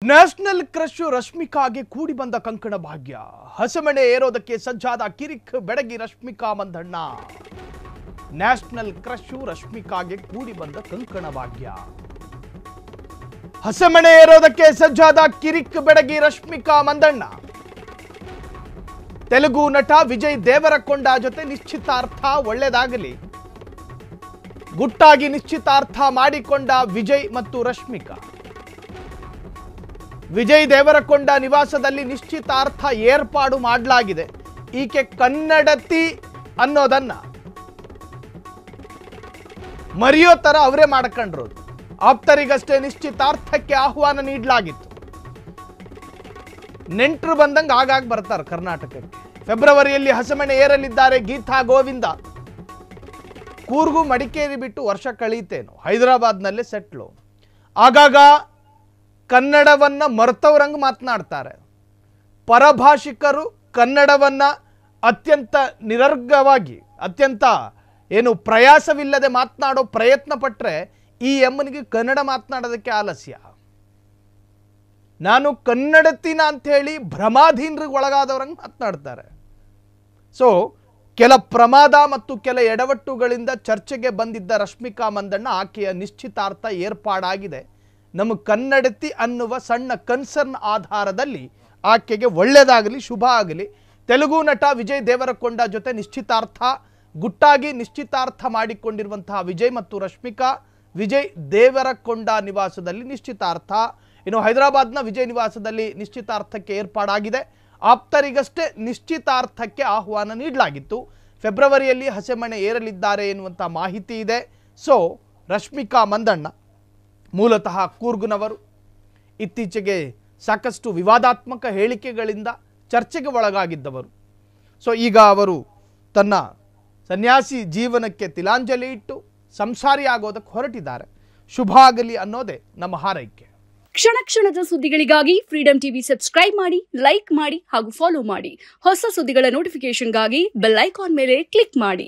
National crush ರಶ್ಮಿಕಾಗೆ ಕೂಡಿ ಬಂದ ಕಂಕಣ ಭಾಗ್ಯ. ಹಸೆಮಣೆ ಏರೋದಕ್ಕೆ ಸಜ್ಜಾದ ಕಿರಿಕ್ ಬೆಡಗಿ ರಶ್ಮಿಕಾ ಮಂದಣ್ಣ. ನ್ಯಾಷನಲ್ ಕ್ರಶ್ ರಶ್ಮಿಕಾಗೆ ಕೂಡಿ ಬಂದ ಕಂಕಣ ಭಾಗ್ಯ. ಹಸೆಮಣೆ ಏರೋದಕ್ಕೆ ಸಜ್ಜಾದ ಕಿರಿಕ್ ಬೆಡಗಿ ರಶ್ಮಿಕಾ ಮಂದಣ್ಣ. ತೆಲುಗು ನಟ ವಿಜಯ್ ದೇವರಕೊಂಡ ಜೊತೆ ನಿಶ್ಚಿತಾರ್ಥ ಒಳ್ಳೆದಾಗಲಿ. ಗುಟ್ಟಾಗಿ ನಿಶ್ಚಿತಾರ್ಥ ಮಾಡಿಕೊಂಡ ವಿಜಯ್ ಮತ್ತು ರಶ್ಮಿಕಾ. ವಿಜಯ್ ದೇವರಕೊಂಡ ನಿವಾಸದಲ್ಲಿ ನಿಶ್ಚಿತಾರ್ಥ ಏರ್ಪಾಡು ಮಾಡಲಾಗಿದೆ. ಈಕೆ ಕನ್ನಡತಿ ಅನ್ನೋದನ್ನ ಮರೆಯೋ ತರ ಅವರೇ ಮಾಡ್ಕೊಂಡ್ರು. ಆಪ್ತರಿಗಷ್ಟೇ ನಿಶ್ಚಿತಾರ್ಥಕ್ಕೆ ಆಹ್ವಾನ ನೀಡಲಾಗಿತ್ತು. ನೆಂಟರು ಬಂದಂಗೆ ಆಗಾಗ ಬರ್ತಾರೆ ಕರ್ನಾಟಕಕ್ಕೆ. ಫೆಬ್ರವರಿಯಲ್ಲಿ ಹಸೆಮಣೆ ಏರಲಿದ್ದಾರೆ ಗೀತಾ ಗೋವಿಂದ. ಕೂರ್ಗು ಮಡಿಕೇರಿ ಬಿಟ್ಟು ವರ್ಷ ಕಳೀತೇನು, ಹೈದರಾಬಾದ್ನಲ್ಲೇ ಸೆಟ್ಲು. ಆಗಾಗ ಕನ್ನಡವನ್ನ ಮರ್ತವರಂಗೆ ಮಾತನಾಡ್ತಾರೆ. ಪರಭಾಷಿಕರು ಕನ್ನಡವನ್ನ ಅತ್ಯಂತ ನಿರರ್ಗವಾಗಿ, ಅತ್ಯಂತ ಏನು ಪ್ರಯಾಸವಿಲ್ಲದೆ ಮಾತನಾಡೋ ಪ್ರಯತ್ನ ಪಟ್ಟರೆ ಈ ಎಮ್ಮನಿಗೆ ಕನ್ನಡ ಮಾತನಾಡೋದಕ್ಕೆ ಆಲಸ್ಯ. ನಾನು ಕನ್ನಡತಿನ ಅಂತ ಹೇಳಿ ಭ್ರಮಾಧೀನರಿಗೆ ಒಳಗಾದವರಂಗೆ ಮಾತನಾಡ್ತಾರೆ. ಸೊ ಕೆಲ ಪ್ರಮಾದ ಮತ್ತು ಕೆಲ ಎಡವಟ್ಟುಗಳಿಂದ ಚರ್ಚೆಗೆ ಬಂದಿದ್ದ ರಶ್ಮಿಕಾ ಮಂದಣ್ಣ ಆಕೆಯ ನಿಶ್ಚಿತಾರ್ಥ ಏರ್ಪಾಡಾಗಿದೆ. ನಮ್ಮ ಕನ್ನಡತಿ ಅನ್ನುವ ಸಣ್ಣ ಕನ್ಸರ್ನ್ ಆಧಾರದಲ್ಲಿ ಆಕೆಗೆ ಒಳ್ಳೆಯದಾಗಲಿ, ಶುಭ ಆಗಲಿ. ತೆಲುಗು ನಟ ವಿಜಯ್ ದೇವರಕೊಂಡ ಜೊತೆ ನಿಶ್ಚಿತಾರ್ಥ, ಗುಟ್ಟಾಗಿ ನಿಶ್ಚಿತಾರ್ಥ ಮಾಡಿಕೊಂಡಿರುವಂತಹ ವಿಜಯ್ ಮತ್ತು ರಶ್ಮಿಕಾ. ವಿಜಯ್ ದೇವರಕೊಂಡ ನಿವಾಸದಲ್ಲಿ ನಿಶ್ಚಿತಾರ್ಥ, ಇನ್ನು ಹೈದರಾಬಾದ್ನ ವಿಜಯ್ ನಿವಾಸದಲ್ಲಿ ನಿಶ್ಚಿತಾರ್ಥಕ್ಕೆ ಏರ್ಪಾಡಾಗಿದೆ. ಆಪ್ತರಿಗಷ್ಟೇ ನಿಶ್ಚಿತಾರ್ಥಕ್ಕೆ ಆಹ್ವಾನ ನೀಡಲಾಗಿತ್ತು. ಫೆಬ್ರವರಿಯಲ್ಲಿ ಹಸೆಮಣೆ ಏರಲಿದ್ದಾರೆ ಎನ್ನುವಂಥ ಮಾಹಿತಿ ಇದೆ. ಸೊ ರಶ್ಮಿಕಾ ಮಂದಣ್ಣ ಮೂಲತಃ ಕೂರ್ಗ್ನವರು. ಇತ್ತೀಚೆಗೆ ಸಾಕಷ್ಟು ವಿವಾದಾತ್ಮಕ ಹೇಳಿಕೆಗಳಿಂದ ಚರ್ಚೆಗೆ ಒಳಗಾಗಿದ್ದವರು. ಸೊ ಈಗ ಅವರು ತನ್ನ ಸನ್ಯಾಸಿ ಜೀವನಕ್ಕೆ ತಿಲಾಂಜಲಿ ಇಟ್ಟು ಸಂಸಾರಿ ಆಗೋದಕ್ಕೆ ಹೊರಟಿದ್ದಾರೆ. ಶುಭ ಆಗಲಿ ಅನ್ನೋದೇ ನಮ್ಮ ಹಾರೈಕೆ. ಕ್ಷಣ ಕ್ಷಣದ ಸುದ್ದಿಗಳಿಗಾಗಿ ಫ್ರೀಡಂ ಟಿವಿ ಸಬ್ಸ್ಕ್ರೈಬ್ ಮಾಡಿ, ಲೈಕ್ ಮಾಡಿ ಹಾಗೂ ಫಾಲೋ ಮಾಡಿ. ಹೊಸ ಸುದ್ದಿಗಳ ನೋಟಿಫಿಕೇಶನ್ಗಾಗಿ ಬೆಲ್ ಐಕಾನ್ ಮೇಲೆ ಕ್ಲಿಕ್ ಮಾಡಿ.